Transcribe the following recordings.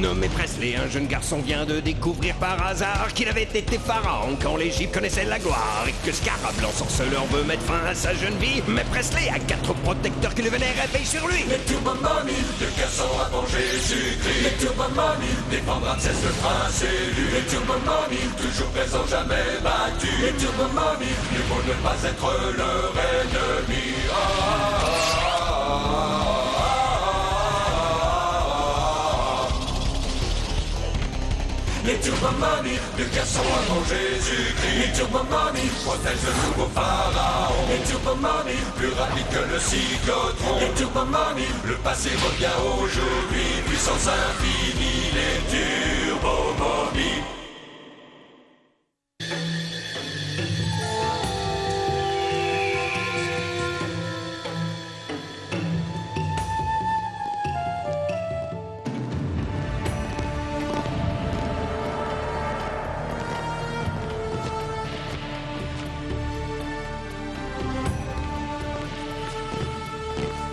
Nommé Presley, un jeune garçon vient de découvrir par hasard qu'il avait été pharaon quand l'Égypte connaissait la gloire et que Scarab, l'ensorceleur, veut mettre fin à sa jeune vie. Mais Presley a 4 protecteurs qui le vénèrent et veillent sur lui. Les Turbomami, de garçons à manger Jésus-Christ. Les Turbomami, défendre Ramsès le prince élu. Les Turbomami, toujours présents, jamais battus. Les Turbomami, mieux vaut ne pas être leur ennemi. Les Turbomami, de garçons à manger Jésus-Christ. Les Turbomami, protègent le nouveau pharaon. Les Turbomami, plus rapide que le cyclotron. Les Turbomami, le passé revient aujourd'hui. Puissance infinie, les Turbomami.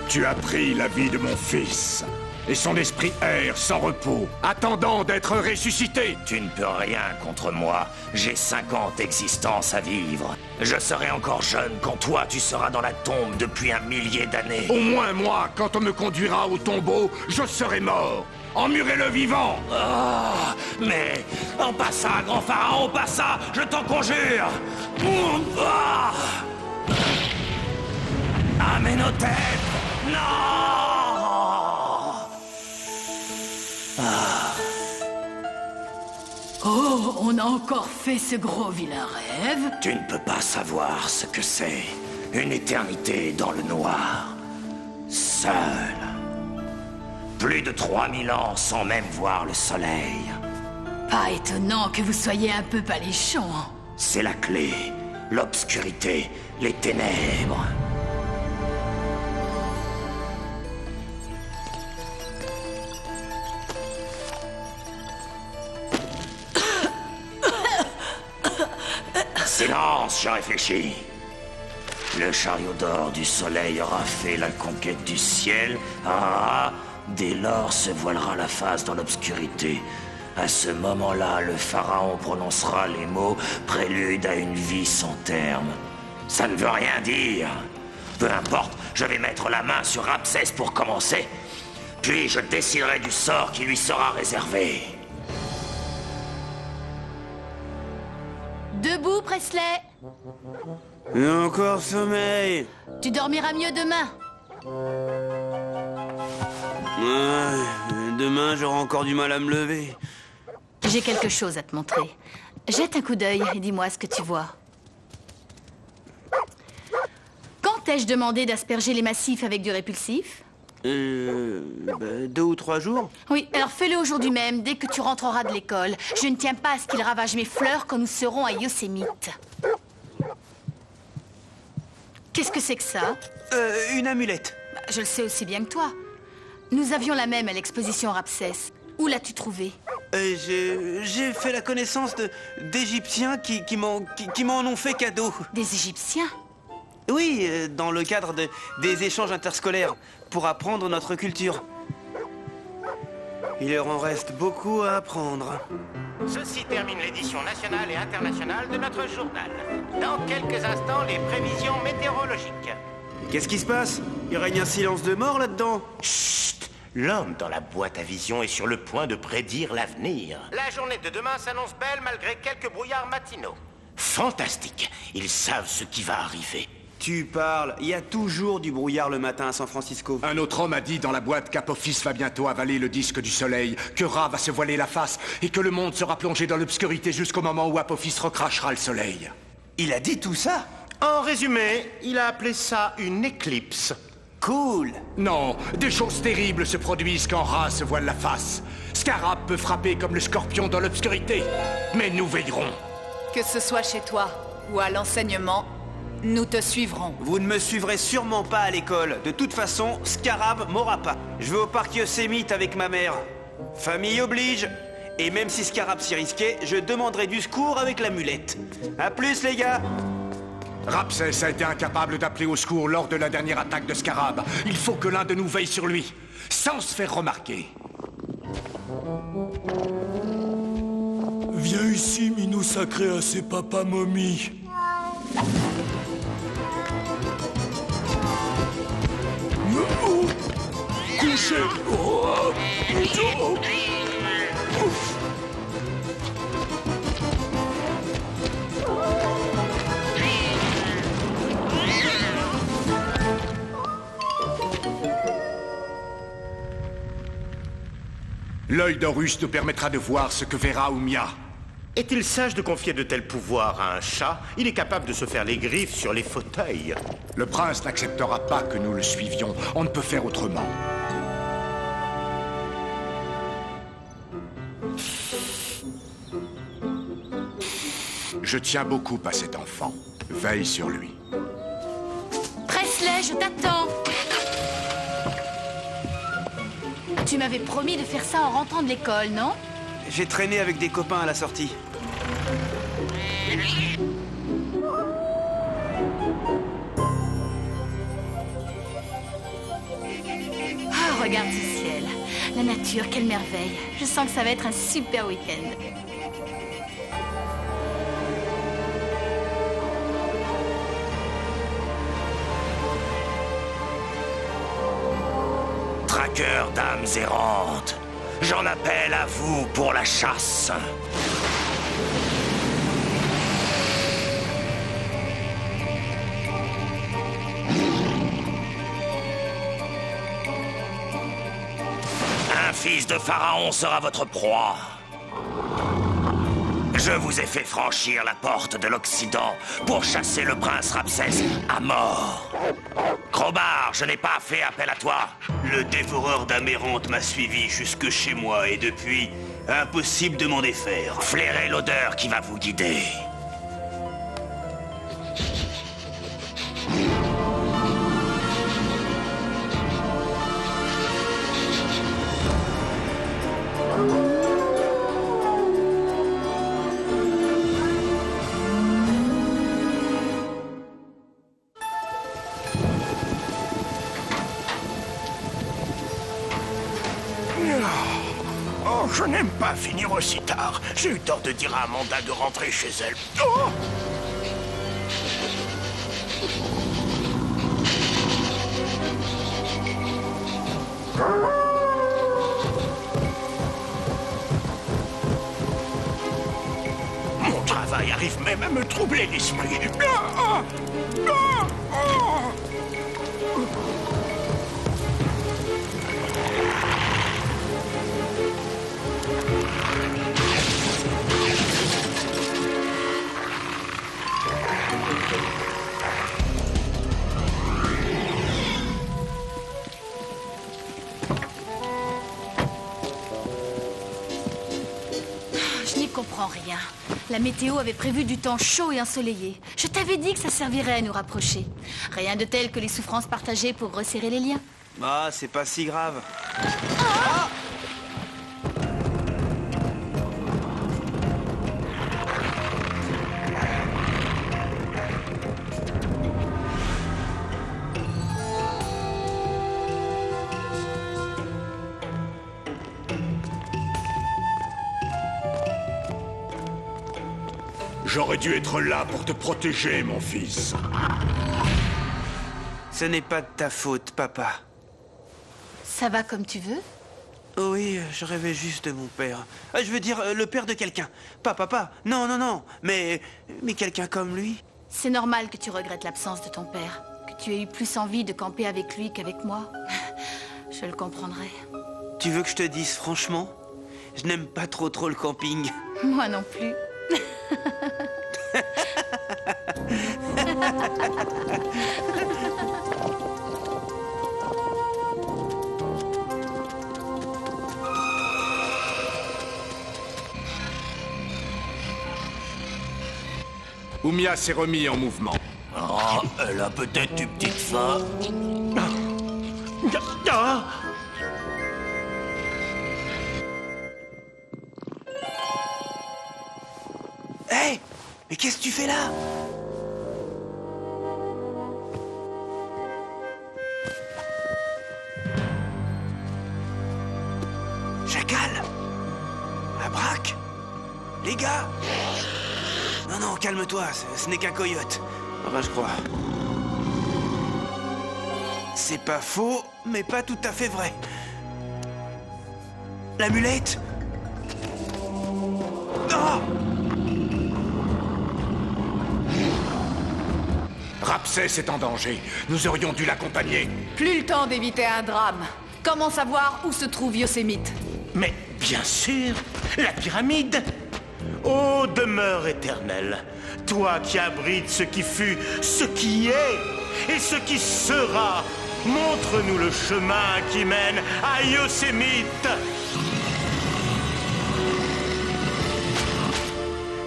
Tu as pris la vie de mon fils, et son esprit erre sans repos, attendant d'être ressuscité. Tu ne peux rien contre moi. J'ai 50 existences à vivre. Je serai encore jeune quand toi tu seras dans la tombe depuis 1 millier d'années. Au moins moi, quand on me conduira au tombeau, je serai mort. Emmurez-le vivant. Ah, mais en passant, grand pharaon, en passant, je t'en conjure. Ah, Amenhotep. Non! Oh, on a encore fait ce gros vilain rêve. Tu ne peux pas savoir ce que c'est. Une éternité dans le noir. Seul. Plus de 3000 ans sans même voir le soleil. Pas étonnant que vous soyez un peu paléchant. C'est la clé. L'obscurité, les ténèbres. Silence, je réfléchis. Le chariot d'or du soleil aura fait la conquête du ciel. Ah, dès lors se voilera la face dans l'obscurité. À ce moment-là, le pharaon prononcera les mots prélude à une vie sans terme. Ça ne veut rien dire. Peu importe, je vais mettre la main sur Ramsès pour commencer. Puis je déciderai du sort qui lui sera réservé. Debout, Presley. J'ai encore sommeil. Tu dormiras mieux demain. Demain, j'aurai encore du mal à me lever. J'ai quelque chose à te montrer. Jette un coup d'œil et dis-moi ce que tu vois. Quand t'ai-je demandé d'asperger les massifs avec du répulsif? 2 ou 3 jours. Oui, alors fais-le aujourd'hui même, dès que tu rentreras de l'école. Je ne tiens pas à ce qu'il ravage mes fleurs quand nous serons à Yosemite. Qu'est-ce que c'est que ça? Une amulette. Je le sais aussi bien que toi. Nous avions la même à l'exposition Ramsès. Où l'as-tu trouvée? J'ai fait la connaissance d'Égyptiens qui m'en ont fait cadeau. Des Égyptiens? Oui, dans le cadre des échanges interscolaires, pour apprendre notre culture. Il leur en reste beaucoup à apprendre. Ceci termine l'édition nationale et internationale de notre journal. Dans quelques instants, les prévisions météorologiques. Qu'est-ce qui se passe? Il règne un silence de mort là-dedans. Chut! L'homme dans la boîte à vision est sur le point de prédire l'avenir. La journée de demain s'annonce belle malgré quelques brouillards matinaux. Fantastique! Ils savent ce qui va arriver. Tu parles, il y a toujours du brouillard le matin à San Francisco. Un autre homme a dit dans la boîte qu'Apophis va bientôt avaler le disque du soleil, que Ra va se voiler la face et que le monde sera plongé dans l'obscurité jusqu'au moment où Apophis recrachera le soleil. Il a dit tout ça? En résumé, il a appelé ça une éclipse. Cool. Non, des choses terribles se produisent quand Ra se voile la face. Scarab peut frapper comme le scorpion dans l'obscurité. Mais nous veillerons. Que ce soit chez toi ou à l'enseignement, nous te suivrons. Vous ne me suivrez sûrement pas à l'école. De toute façon, Scarab m'aura pas. Je vais au parc Yosemite avec ma mère. Famille oblige. Et même si Scarab s'y risquait, je demanderai du secours avec l'amulette. À plus, les gars. Ramsès a été incapable d'appeler au secours lors de la dernière attaque de Scarab. Il faut que l'un de nous veille sur lui, sans se faire remarquer. Viens ici, minou sacré à ses papas momies. Couché. Oh. Ouf. L'œil d'Horus nous permettra de voir ce que verra Oumia. Est-il sage de confier de tels pouvoirs à un chat? Il est capable de se faire les griffes sur les fauteuils. Le prince n'acceptera pas que nous le suivions. On ne peut faire autrement. Je tiens beaucoup à cet enfant. Veille sur lui. Presley, je t'attends. Tu m'avais promis de faire ça en rentrant de l'école, non? J'ai traîné avec des copains à la sortie. Ah, regarde ce ciel. La nature, quelle merveille. Je sens que ça va être un super week-end. Traqueurs d'âmes errantes, j'en appelle à vous pour la chasse. Un fils de pharaon sera votre proie. Je vous ai fait franchir la porte de l'Occident pour chasser le prince Ramsès à mort. Crobar, je n'ai pas fait appel à toi. Le dévoreur d'âmes errantes m'a suivi jusque chez moi et depuis, impossible de m'en défaire. Flairez l'odeur qui va vous guider. Oh, je n'aime pas finir aussi tard. J'ai eu tort de dire à Amanda de rentrer chez elle. Oh! Mon travail arrive même à me troubler l'esprit. Ah! Ah! Ah! Je n'y comprends rien. La météo avait prévu du temps chaud et ensoleillé. Je t'avais dit que ça servirait à nous rapprocher. Rien de tel que les souffrances partagées pour resserrer les liens. Ah, c'est pas si grave. J'aurais dû être là pour te protéger, mon fils. Ce n'est pas de ta faute, papa. Ça va comme tu veux? Oh oui, je rêvais juste de mon père. Je veux dire, le père de quelqu'un. Pas papa. Non, non, non. Mais quelqu'un comme lui. C'est normal que tu regrettes l'absence de ton père. Que tu aies eu plus envie de camper avec lui qu'avec moi. Je le comprendrai. Tu veux que je te dise franchement? Je n'aime pas trop le camping. Moi non plus. Oumia s'est remis en mouvement. Oh, elle a peut-être une petite faim. Hé! Mais qu'est-ce que tu fais là? Chacal! Les gars! Non, non, calme-toi, ce n'est qu'un coyote. Enfin, je crois. C'est pas faux, mais pas tout à fait vrai. L'amulette? Oh! Rapsès est en danger. Nous aurions dû l'accompagner. Plus le temps d'éviter un drame. Comment savoir où se trouve Yosemite? Mais bien sûr, la pyramide. Ô demeure éternelle, toi qui abrites ce qui fut, ce qui est et ce qui sera, montre-nous le chemin qui mène à Yosemite.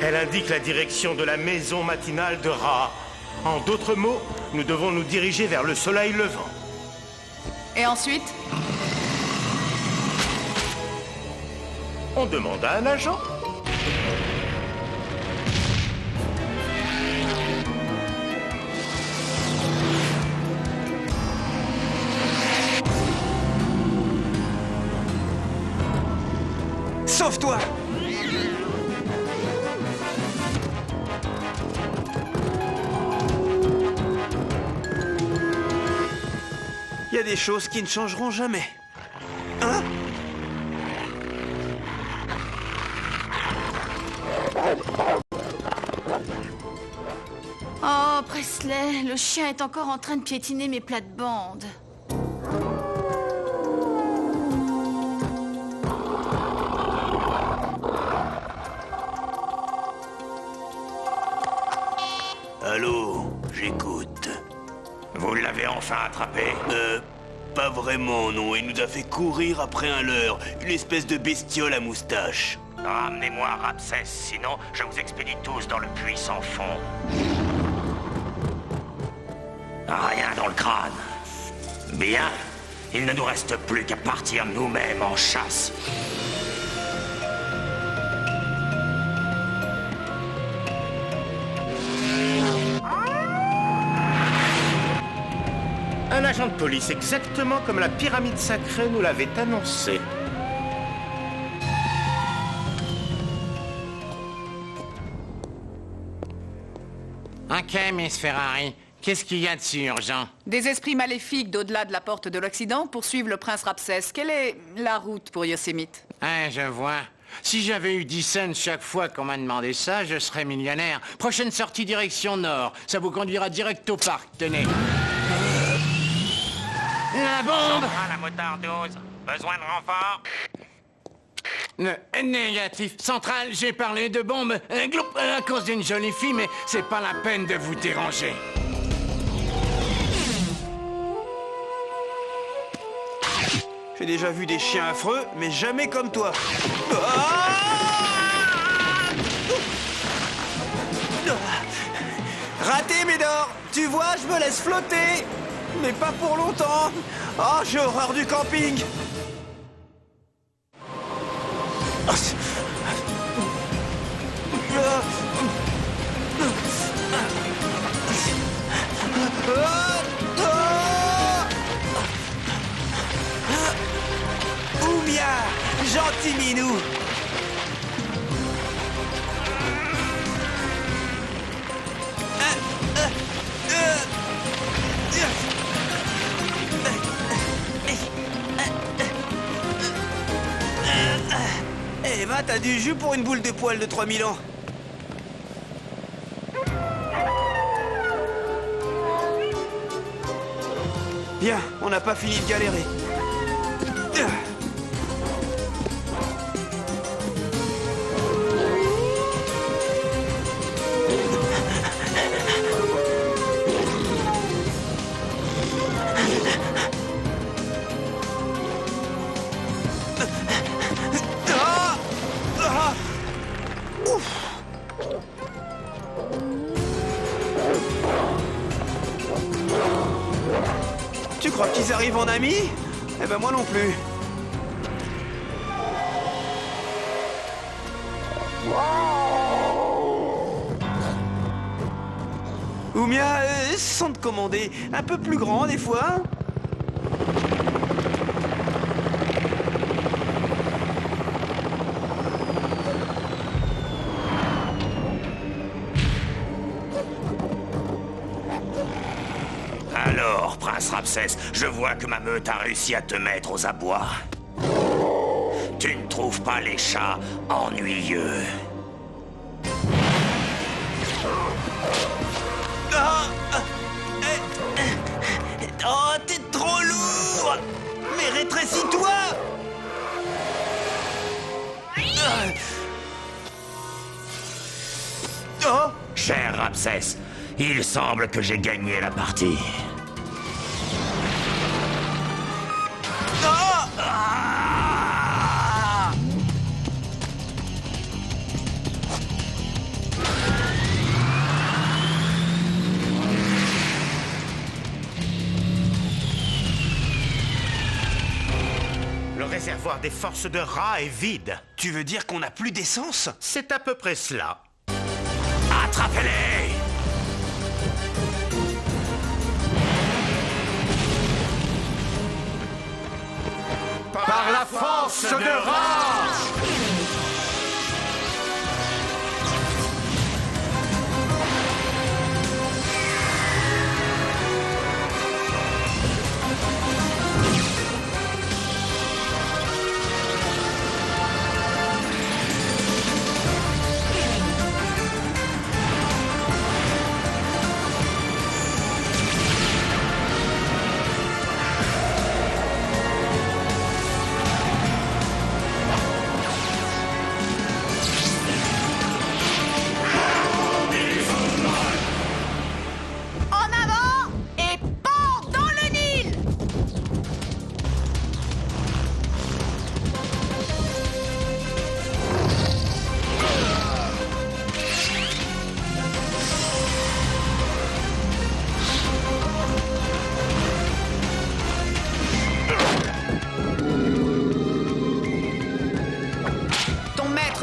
Elle indique la direction de la maison matinale de Ra. En d'autres mots, nous devons nous diriger vers le soleil levant. Et ensuite? On demande à un agent. Sauve-toi! Il y a des choses qui ne changeront jamais. Hein? Oh, Presley, le chien est encore en train de piétiner mes plates-bandes. Allô, j'écoute. Vous l'avez enfin attrapé? Pas vraiment, non. Il nous a fait courir après un leurre. Une espèce de bestiole à moustache. Ramenez-moi Rapsès, sinon je vous expédie tous dans le puits sans fond. Rien dans le crâne. Bien, il ne nous reste plus qu'à partir nous-mêmes en chasse. Un agent de police, exactement comme la pyramide sacrée nous l'avait annoncé. Ok, Miss Ferrari. Qu'est-ce qu'il y a de si urgent? Des esprits maléfiques d'au-delà de la porte de l'Occident poursuivent le prince Rapsès. Quelle est la route pour Yosemite? Ah, je vois. Si j'avais eu 10 cents chaque fois qu'on m'a demandé ça, je serais millionnaire. Prochaine sortie direction nord. Ça vous conduira direct au parc, tenez. La bombe! Ah, la motard 12. Besoin de renfort? Négatif. Central, j'ai parlé de bombe. Gloup, à cause d'une jolie fille, mais c'est pas la peine de vous déranger. J'ai déjà vu des chiens affreux, mais jamais comme toi. Raté, Médor! Tu vois, je me laisse flotter! Mais pas pour longtemps! Oh, j'ai horreur du camping! Oumia! Gentil minou! Eh ben, t'as du jus pour une boule de poil de 3000 ans. Bien, on n'a pas fini de galérer. Tu crois qu'ils arrivent en amis? Eh ben moi non plus. Oumia, sans te commander, un peu plus grand des fois. Alors, prince Ramsès, je vois que ma meute a réussi à te mettre aux abois. Tu ne trouves pas les chats ennuyeux? Oh, t'es trop lourd! Mais rétrécis-toi! Oh! Cher Ramsès, il semble que j'ai gagné la partie. Le réservoir des forces de Ra est vide. Tu veux dire qu'on n'a plus d'essence? C'est à peu près cela. Attrapez-les! Par la force de Ra!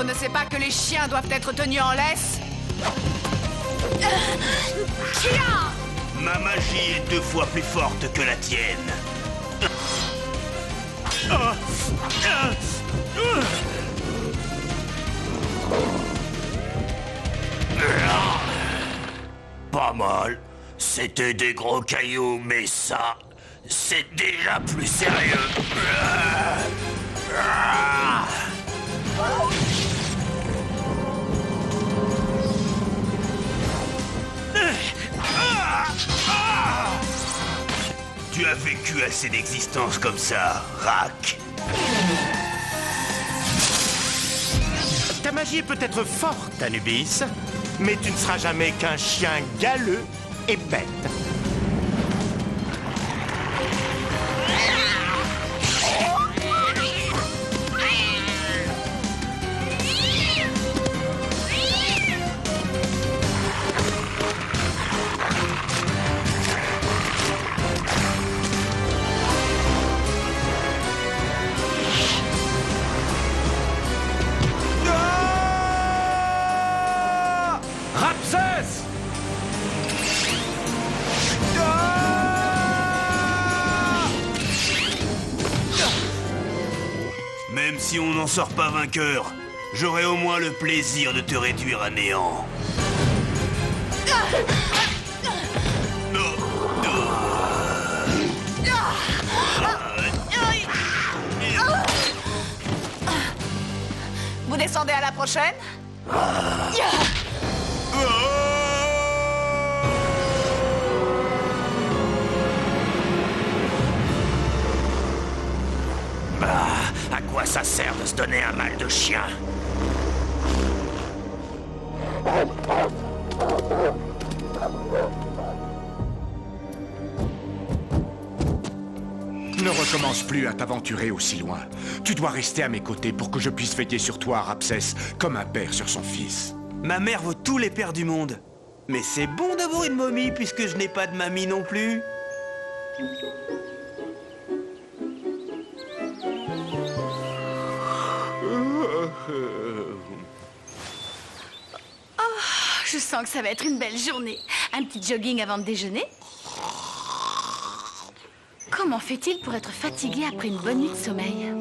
Ne sais pas que les chiens doivent être tenus en laisse? Ma magie est 2 fois plus forte que la tienne. Pas mal. C'était des gros cailloux, mais ça, c'est déjà plus sérieux. Tu as vécu assez d'existence comme ça, Rak. Ta magie est peut-être forte, Anubis, mais tu ne seras jamais qu'un chien galeux et bête. Même si on n'en sort pas vainqueur, j'aurai au moins le plaisir de te réduire à néant. Vous descendez à la prochaine? À quoi ça sert de se donner un mal de chien? Ne recommence plus à t'aventurer aussi loin. Tu dois rester à mes côtés pour que je puisse veiller sur toi, Ramsès, comme un père sur son fils. Ma mère vaut tous les pères du monde. Mais c'est bon d'avoir une momie puisque je n'ai pas de mamie non plus. Je sens que ça va être une belle journée. Un petit jogging avant de déjeuner. Comment fait-il pour être fatigué après une bonne nuit de sommeil?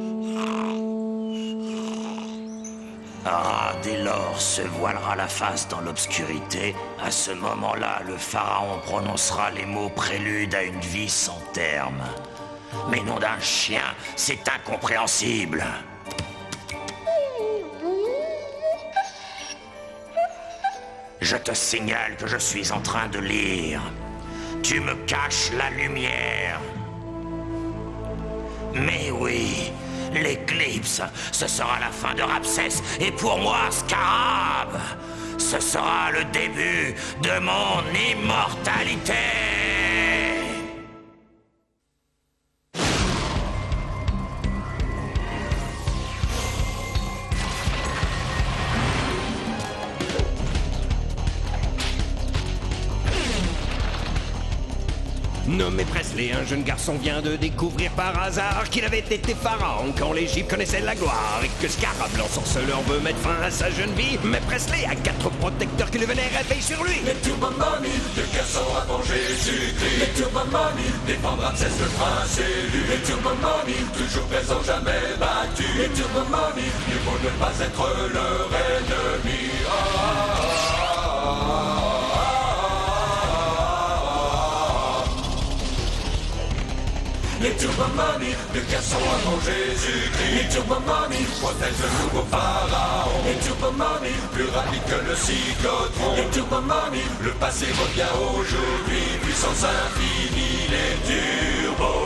Ah, dès lors se voilera la face dans l'obscurité. À ce moment-là, le pharaon prononcera les mots prélude à une vie sans terme. Mais nom d'un chien, c'est incompréhensible. Je te signale que je suis en train de lire. Tu me caches la lumière. Mais oui, l'éclipse, ce sera la fin de Ramsès. Et pour moi, Scarab, ce sera le début de mon immortalité. Nommé Presley, un jeune garçon vient de découvrir par hasard qu'il avait été pharaon quand l'Égypte connaissait la gloire et que Scarab, l'ensorceleur, veut mettre fin à sa jeune vie. Mais Presley a 4 protecteurs qui le vénèrent et veillent sur lui. Les Turbo Mommy, de garçon avant Jésus-Christ. Les Turbo Mommy, défendre Ramsès le prince élu. Les Turbo Mommy, toujours présents, jamais battus. Les Turbo Mommy, mieux vaut ne pas être leur ennemi. Les Turbo Mommy, de garçon avant Jésus-Christ. Les Turbo Mommy, protègent le nouveau pharaon. Les Turbo Mommy, plus rapide que le cyclotron. Les Turbo Mommy, le passé revient aujourd'hui. Puissance infinie, les Turbo